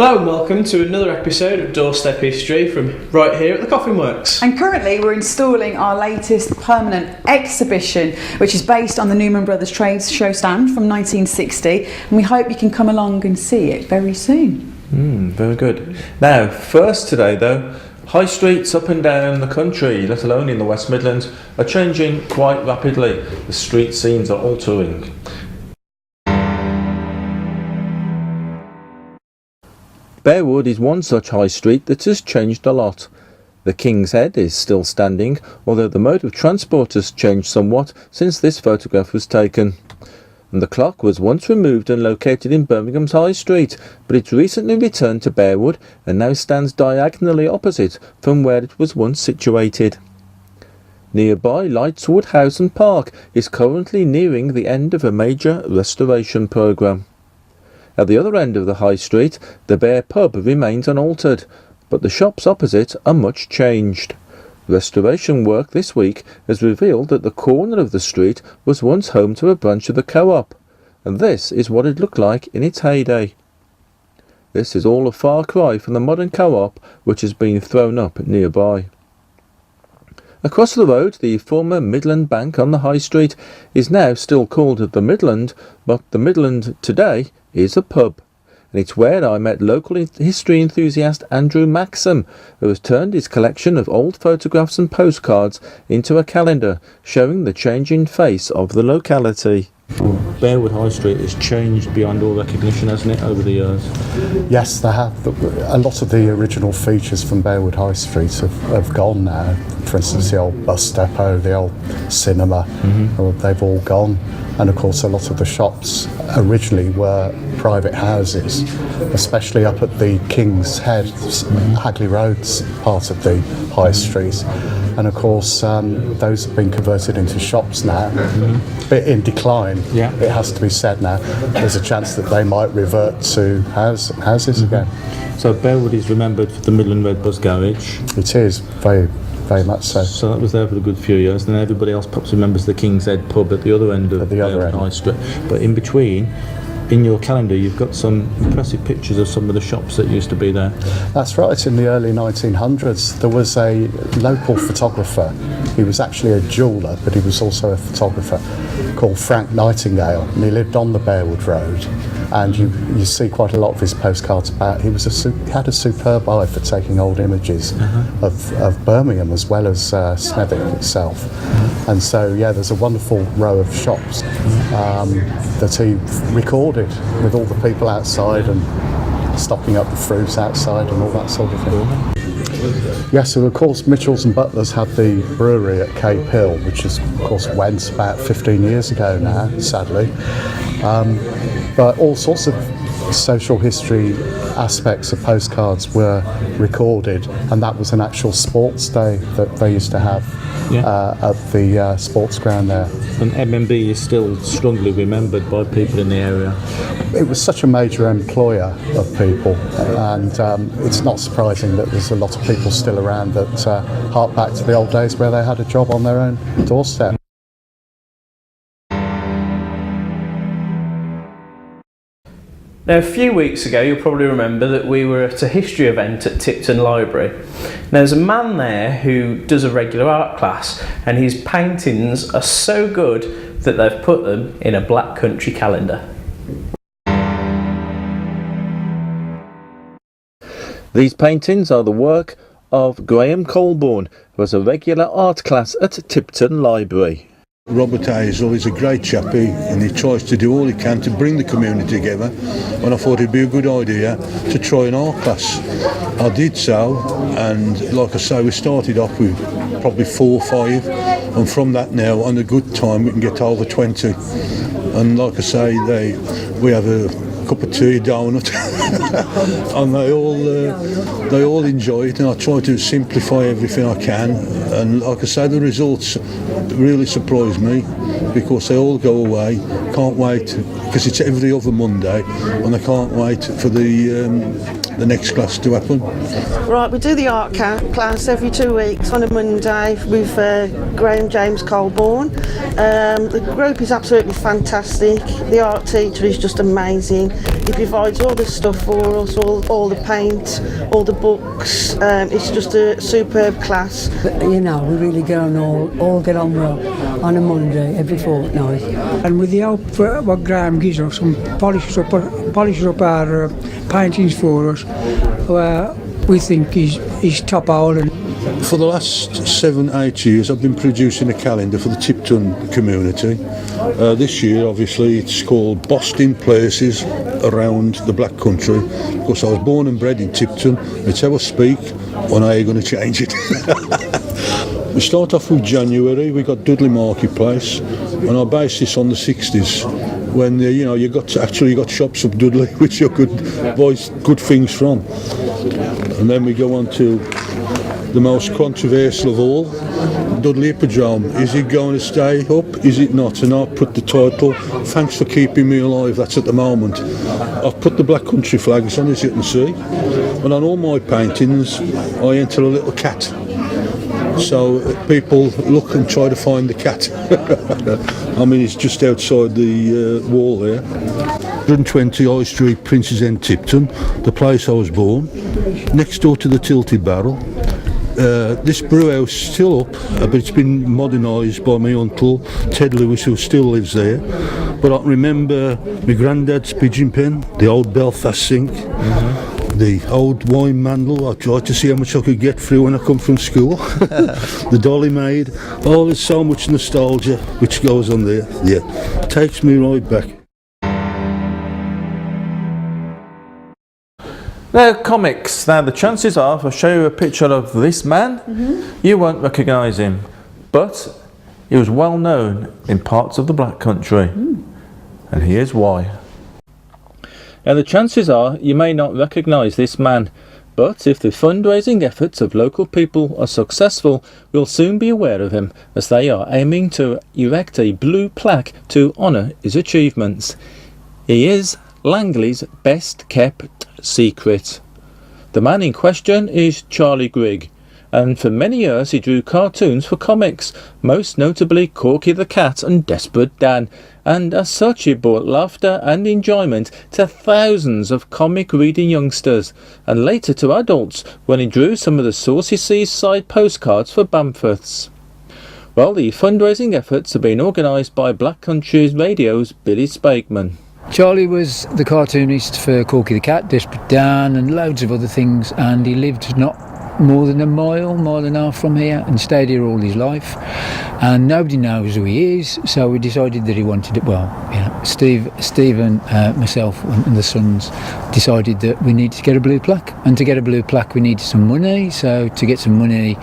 Hello and welcome to another episode of Doorstep History from right here at the Coffin Works. And currently we're installing our latest permanent exhibition, which is based on the Newman Brothers Trades show stand from 1960, and we hope you can come along and see it very soon. Very good. Now, first today though, high streets up and down the country, let alone in the West Midlands, are changing quite rapidly. The street scenes are altering. Burwood is one such high street that has changed a lot. The King's Head is still standing, although the mode of transport has changed somewhat since this photograph was taken. And the clock was once removed and located in Birmingham's High Street, but it recently returned to Burwood and now stands diagonally opposite from where it was once situated. Nearby, Lightswood House and Park is currently nearing the end of a major restoration programme. At the other end of the high street, the Bear pub remains unaltered, but the shops opposite are much changed. Restoration work this week has revealed that the corner of the street was once home to a branch of the Co-op, and this is what it looked like in its heyday. This is all a far cry from the modern Co-op which has been thrown up nearby. Across the road, the former Midland Bank on the High Street is now still called the Midland, but the Midland today is a pub, and it's where I met local history enthusiast Andrew Maxim, who has turned his collection of old photographs and postcards into a calendar showing the changing face of the locality. Burwood High Street has changed beyond all recognition, hasn't it, over the years? Yes, they have. A lot of the original features from Burwood High Street have gone now. For instance, the old bus depot, the old cinema, they've all gone. And of course, a lot of the shops originally were private houses, especially up at the King's Head, Hagley Road's part of the High Street. And of course, those have been converted into shops now, bit in decline. Yeah. It has to be said now. There's a chance that they might revert to houses again. So Burwood is remembered for the Midland Red Bus Garage. It is, very much so. So that was there for a good few years. Then everybody else perhaps remembers the King's Head pub at the other end of Burwood High Street. But in between, in your calendar, you've got some impressive pictures of some of the shops that used to be there. That's right. In the early 1900s, there was a local photographer. He was actually a jeweller, but he was also a photographer, called Frank Nightingale, and he lived on the Burwood Road. And you see quite a lot of his postcards about. He had a superb eye for taking old images of Birmingham as well as Smethwick itself. And so, yeah, there's a wonderful row of shops that he recorded with all the people outside and stocking up the fruit outside and all that sort of thing. Yes, so of course Mitchells and Butlers had the brewery at Cape Hill, which is, of course, went about 15 years ago now, sadly. But all sorts of social history aspects of postcards were recorded, and that was an actual sports day that they used to have at the sports ground there. And MMB is still strongly remembered by people in the area. It was such a major employer of people, and it's not surprising that there's a lot of people still around that hark back to the old days where they had a job on their own doorstep. Now, a few weeks ago, you'll probably remember that we were at a history event at Tipton Library. Now, there's a man there who does a regular art class, and his paintings are so good that they've put them in a Black Country calendar. These paintings are the work of Graham Colborne, who has a regular art class at Tipton Library. Robert Hazel is a great chappie, and he tries to do all he can to bring the community together, and I thought it'd be a good idea to try an art class. I did so, and like I say, we started off with probably 4 or 5, and from that now, on a good time, we can get over 20. And like I say, we have a cup of tea, a donut, and they all enjoy it, and I try to simplify everything I can. And like I say, the results really surprise me, because they all go away. Can't wait, because it's every other Monday, and I can't wait for the the next class to happen. Right, we do the art class every 2 weeks on a Monday with Graham James Colborne. The group is absolutely fantastic. The art teacher is just amazing. He provides all the stuff for us, all the paint, all the books. It's just a superb class. You know, we really get on all get on well on a Monday every fortnight. And with the help of what Graham gives us, and polishes up our paintings for us, we think he's top hole. For the last 7-8 years I've been producing a calendar for the Tipton community. This year obviously it's called Boston Places Around the Black Country, because I was born and bred in Tipton. It's how I speak, and how are you going to change it? We start off with January. We got Dudley Marketplace, and I base this on the 60s when you got shops of Dudley which you could buy good things from. And then we go on to the most controversial of all, Dudley Hippodrome. Is it going to stay up? Is it not? And I'll put the title, "Thanks for keeping me alive." That's at the moment. I've put the Black Country flags on, as you can see, and on all my paintings I enter a little cat, so people look and try to find the cat. I mean, it's just outside the wall there. 120 High Street, Prince's End, Tipton, the place I was born, next door to the Tilted Barrel. This brew house is still up, but it's been modernised by my uncle Ted Lewis, who still lives there. But I remember my granddad's pigeon pen, the old Belfast sink, the old wine mandel. I tried to see how much I could get through when I come from school. The dolly maid. Oh, there's so much nostalgia which goes on there. Yeah, takes me right back. Now, comics. Now, the chances are, if I show you a picture of this man, you won't recognise him. But he was well known in parts of the Black Country. And here's why. Now, the chances are you may not recognise this man, but if the fundraising efforts of local people are successful, we'll soon be aware of him, as they are aiming to erect a blue plaque to honour his achievements. He is Langley's best kept secret. The man in question is Charlie Grig, and for many years he drew cartoons for comics, most notably Corky the Cat and Desperate Dan, and as such he brought laughter and enjoyment to thousands of comic reading youngsters, and later to adults when he drew some of the Saucy Seaside postcards for Bamforths. Well, the fundraising efforts have been organised by Black Country Radio's Billy Spakeman. Charlie was the cartoonist for Corky the Cat, Desperate Dan and loads of other things, and he lived not more than a mile and a half from here and stayed here all his life, and nobody knows who he is, so we decided that he wanted it. Well, Steve and myself and the sons decided that we needed to get a blue plaque, and to get a blue plaque we needed some money. So to get some money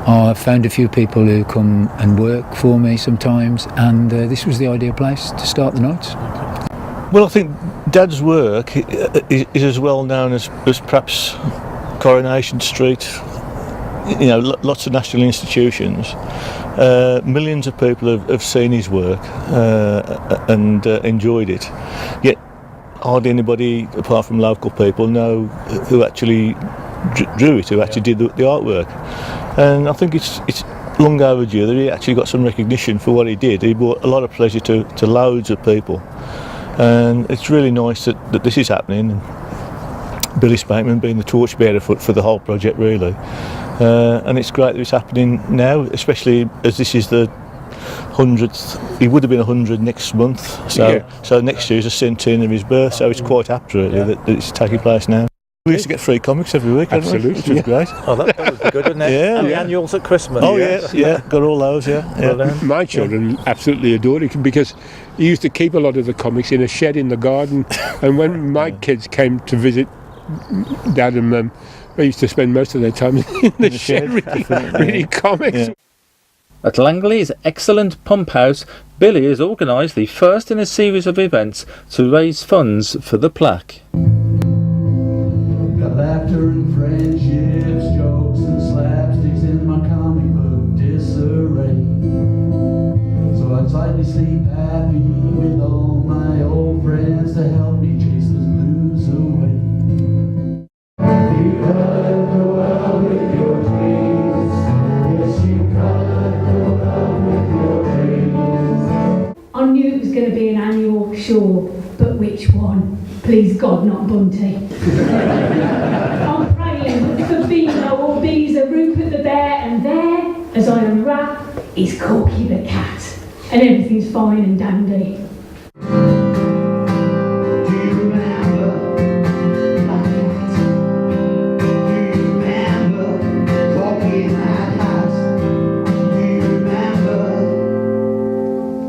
I found a few people who come and work for me sometimes, and this was the ideal place to start the night. Well, I think Dad's work is as well known as perhaps Coronation Street. You know, lots of national institutions. Millions of people have seen his work and enjoyed it. Yet hardly anybody, apart from local people, know who actually drew it, who actually did the artwork. And I think it's long overdue that he actually got some recognition for what he did. He brought a lot of pleasure to loads of people. And it's really nice that this is happening, and Billy Spakeman being the torchbearer for the whole project, really. And it's great that it's happening now, especially as this is the 100th. He would have been 100 next month, so next year is the centenary of his birth, so it's quite apt, really, that it's taking place now. We used to get free comics every week, Absolutely, which was great. Oh, that would be good, wouldn't it? Yeah, and the annuals at Christmas. Oh yeah, got all those, yeah. My children absolutely adored it because he used to keep a lot of the comics in a shed in the garden, and when my kids came to visit Dad and Mum, they used to spend most of their time in the shed reading comics. Yeah. At Langley's excellent Pumphouse, Billy has organised the first in a series of events to raise funds for the plaque. Got laughter and friendships, jokes and slapsticks in my comic book disarray. So I tightly sleep happy with all my old friends to help me chase those blues away. sure, but which one? Please God, not Bunty. I'm praying for Beano or Beezer, Rupert the bear, and there, as I unwrap, is Corky the cat, and everything's fine and dandy.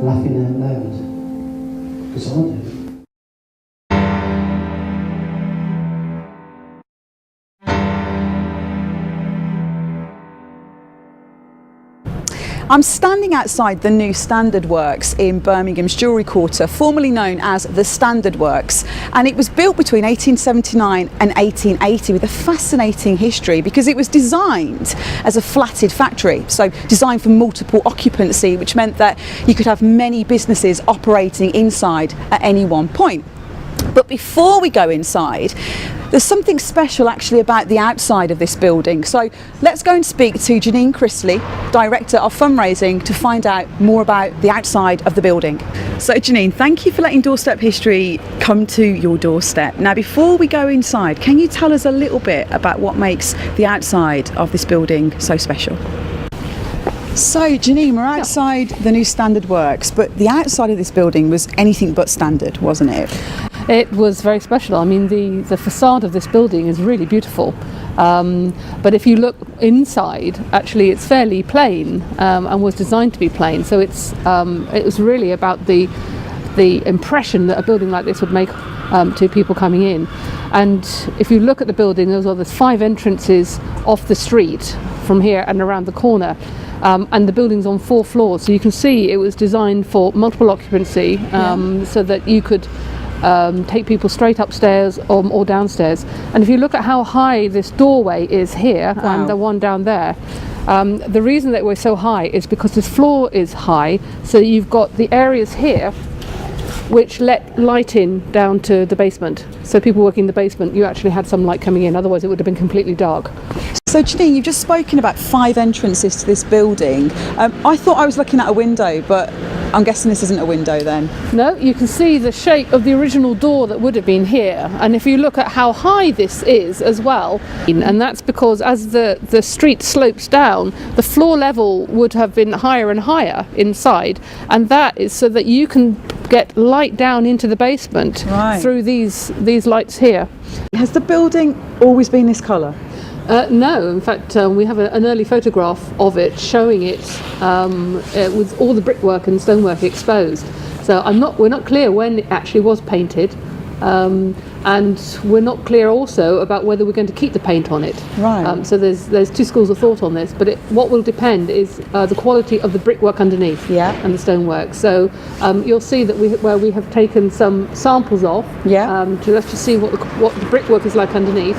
Laughing out loud, because I do. I'm standing outside the new Standard Works in Birmingham's Jewellery Quarter, formerly known as the Standard Works, and it was built between 1879 and 1880 with a fascinating history because it was designed as a flatted factory, so designed for multiple occupancy, which meant that you could have many businesses operating inside at any one point. But before we go inside, there's something special actually about the outside of this building. So let's go and speak to Janine Chrisley, Director of Fundraising, to find out more about the outside of the building. So Janine, thank you for letting Doorstep History come to your doorstep. Now, before we go inside, can you tell us a little bit about what makes the outside of this building so special? So Janine, we're outside the new Standard Works, but the outside of this building was anything but standard, wasn't it? It was very special. I mean, the facade of this building is really beautiful. But if you look inside, actually it's fairly plain and was designed to be plain. So it was really about the impression that a building like this would make to people coming in. And if you look at the building, there's 5 entrances off the street from here and around the corner. And the building's on 4 floors, so you can see it was designed for multiple occupancy, so that you could take people straight upstairs or downstairs. And if you look at how high this doorway is here, and the one down there, the reason that we're so high is because this floor is high, so you've got the areas here which let light in down to the basement. So people working in the basement, you actually had some light coming in, otherwise it would have been completely dark. So Janine, you've just spoken about 5 entrances to this building. I thought I was looking at a window, but I'm guessing this isn't a window then? No, you can see the shape of the original door that would have been here. And if you look at how high this is as well, and that's because as the street slopes down, the floor level would have been higher and higher inside. And that is so that you can get light down into the basement through these lights here. Has the building always been this colour? No, in fact we have an early photograph of it showing it with all the brickwork and stonework exposed. So we're not clear when it actually was painted, and we're not clear also about whether we're going to keep the paint on it. Right. So there's 2 schools of thought on this, but what will depend is the quality of the brickwork underneath and the stonework. So you'll see that we have taken some samples off to see what the brickwork is like underneath.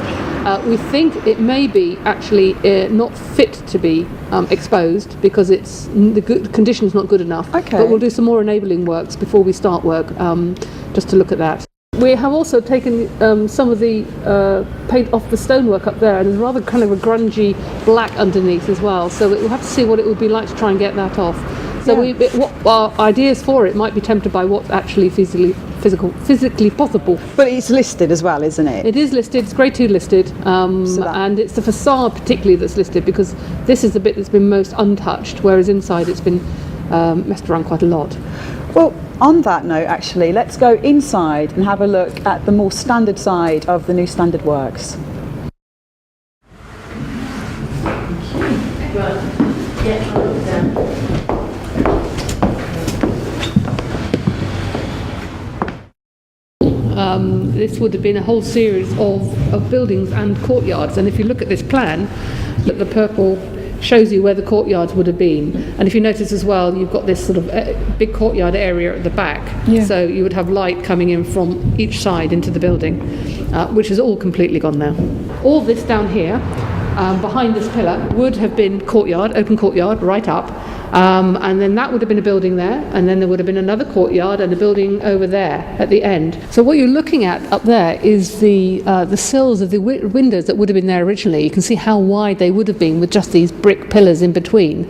We think it may be actually not fit to be exposed because the condition's not good enough. Okay. But we'll do some more enabling works before we start work, just to look at that. We have also taken some of the paint off the stonework up there, and there's rather kind of a grungy black underneath as well. So we'll have to see what it would be like to try and get that off. So what our ideas for it might be tempered by what's actually physically possible. But it's listed as well, isn't it? It is listed, it's grade 2 listed, and it's the facade particularly that's listed because this is the bit that's been most untouched, whereas inside it's been messed around quite a lot. Well, on that note, actually, let's go inside and have a look at the more standard side of the new Standard Works. This would have been a whole series of buildings and courtyards, and if you look at this plan, the purple shows you where the courtyards would have been. And if you notice as well, you've got this sort of big courtyard area at the back, so you would have light coming in from each side into the building, which is all completely gone now. All this down here, behind this pillar, would have been courtyard, open courtyard, right up. And then that would have been a building there, and then there would have been another courtyard and a building over there at the end. So what you're looking at up there is the sills of the windows that would have been there originally. You can see how wide they would have been with just these brick pillars in between.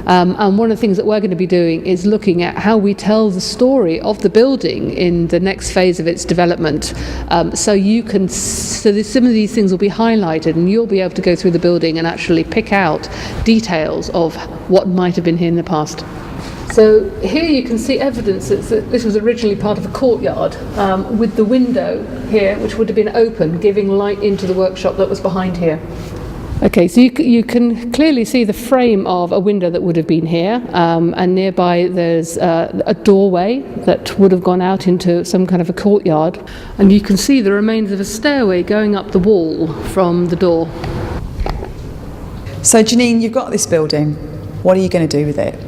And one of the things that we're going to be doing is looking at how we tell the story of the building in the next phase of its development. So some of these things will be highlighted, and you'll be able to go through the building and actually pick out details of what might have been here in the past. So here you can see evidence that this was originally part of a courtyard, with the window here, which would have been open, giving light into the workshop that was behind here. Okay, so you can clearly see the frame of a window that would have been here, and nearby there's a doorway that would have gone out into some kind of a courtyard, and you can see the remains of a stairway going up the wall from the door. So Janine, you've got this building. What are you going to do with it?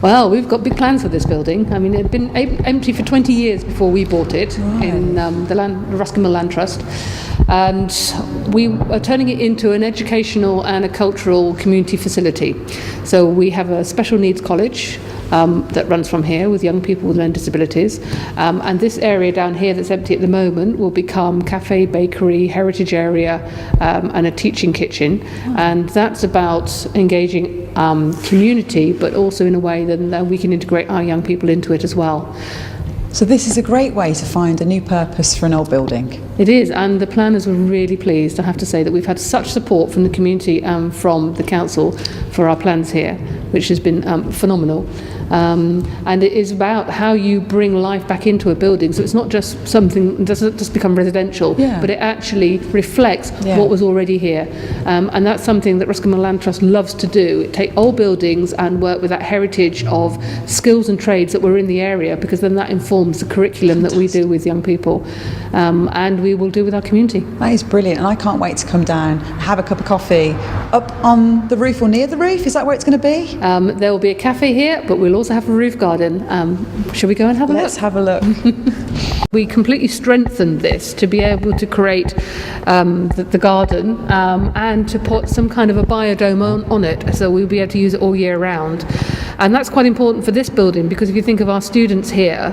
Well, we've got big plans for this building. I mean, it had been empty for 20 years before we bought it in the Ruskin Mill Land Trust. And we are turning it into an educational and a cultural community facility. So we have a special needs college that runs from here with young people with learning disabilities. And this area down here that's empty at the moment will become cafe, bakery, heritage area, and a teaching kitchen. And that's about engaging community, but also in a way that we can integrate our young people into it as well. So this is a great way to find a new purpose for an old building. It is, and the planners were really pleased. I have to say that we've had such support from the community and from the council for our plans here, which has been phenomenal. And it is about how you bring life back into a building, so it's not just something that doesn't just become residential, but it actually reflects what was already here. And that's something that Ruskin Mill Land Trust loves to do. Take old buildings and work with that heritage of skills and trades that were in the area, because then that informs the curriculum that we do with young people, and we will do with our community. That is brilliant, and I can't wait to come down, have a cup of coffee up on the roof or near the roof. Is that where it's going to be? There will be a cafe here, but we'll also have a roof garden. Shall we go and have a look? Let's have a look. We completely strengthened this to be able to create the garden and to put some kind of a biodome on it, so we'll be able to use it all year round. And that's quite important for this building, because if you think of our students here,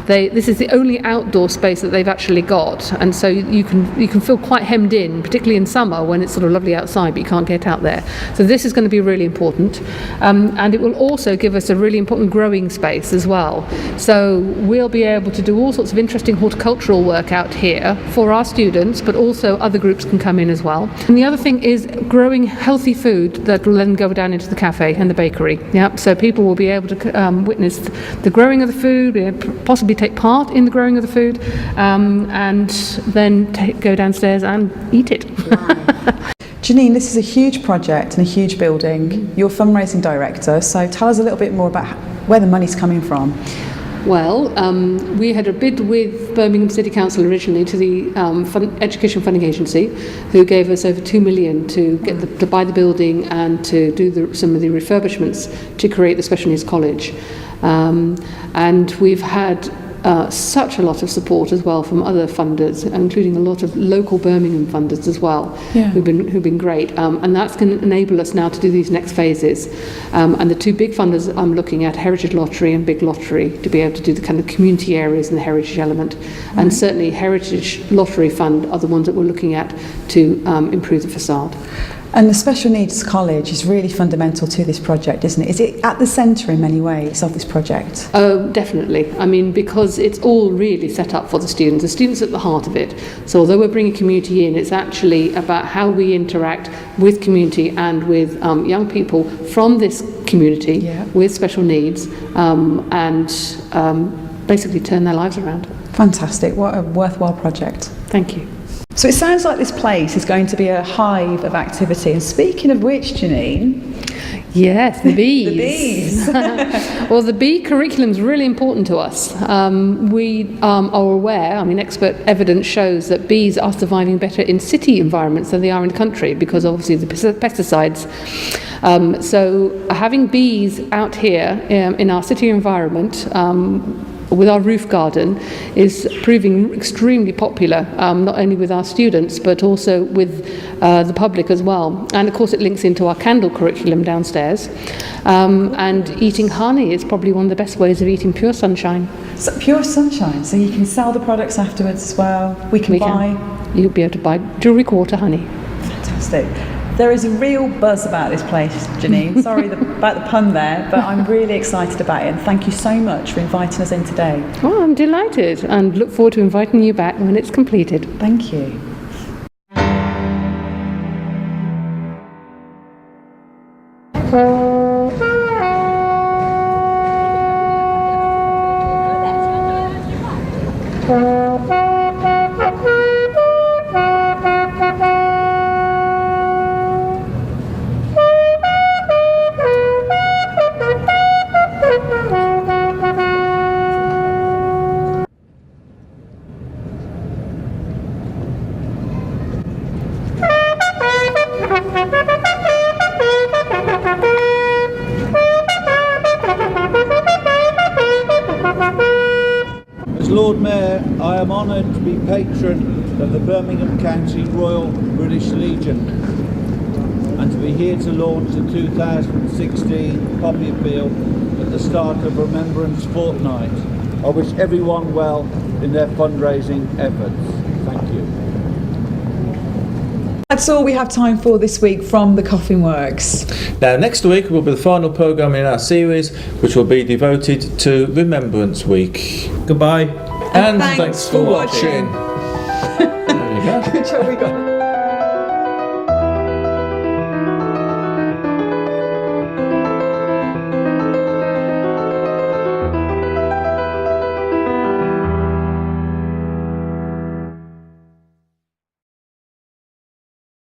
this is the only outdoor space that they've actually got, and so you can feel quite hemmed in, particularly in summer when it's sort of lovely outside but you can't get out there. So this is going to be really important, and it will also give us a really important growing space as well. So we'll be able to do all sorts of interesting horticultural work out here for our students, but also other groups can come in as well. And the other thing is growing healthy food that will then go down into the cafe and the bakery. Yep. So people will be able to witness the growing of the food, possibly take part in the growing of the food, and then go downstairs and eat it. Janine, this is a huge project and a huge building. You're fundraising director, so tell us a little bit more about where the money's coming from. Well, we had a bid with Birmingham City Council originally to the Education Funding Agency, who gave us over $2 million to buy the building and to do some of the refurbishments to create the Special Needs College. And we've had such a lot of support as well from other funders, including a lot of local Birmingham funders as well, who've been great, and that's going to enable us now to do these next phases. And the two big funders I'm looking at, Heritage Lottery and Big Lottery, to be able to do the kind of community areas and the heritage element. And certainly Heritage Lottery Fund are the ones that we're looking at to improve the facade. And the Special Needs College is really fundamental to this project, isn't it? Is it at the centre in many ways of this project? Oh, definitely. I mean, because it's all really set up for the students at the heart of it. So although we're bringing community in, it's actually about how we interact with community and with young people from this community with special needs, and basically turn their lives around. Fantastic. What a worthwhile project. Thank you. So it sounds like this place is going to be a hive of activity. And speaking of which, Janine... Yes, the bees. The bees. Well, the bee curriculum is really important to us. We are aware, expert evidence shows that bees are surviving better in city environments than they are in country, because obviously the pesticides. So having bees out here in our city environment, with our roof garden, is proving extremely popular, not only with our students but also with the public as well. And of course it links into our candle curriculum downstairs, and eating honey is probably one of the best ways of eating pure sunshine. So pure sunshine, so you can sell the products afterwards as well. We can buy. You'll be able to buy jewellery quarter honey. Fantastic. There is a real buzz about this place, Janine. Sorry about the pun there, but I'm really excited about it. And thank you so much for inviting us in today. Oh, I'm delighted and look forward to inviting you back when it's completed. Thank you. As Lord Mayor, I am honoured to be patron of the Birmingham County Royal British Legion and to be here to launch the 2016 Poppy Appeal at the start of Remembrance Fortnight. I wish everyone well in their fundraising efforts. Thank you. That's all we have time for this week from the Coffin Works. Now, next week will be the final programme in our series, which will be devoted to Remembrance Week. Goodbye. And thanks for watching. Good job, we got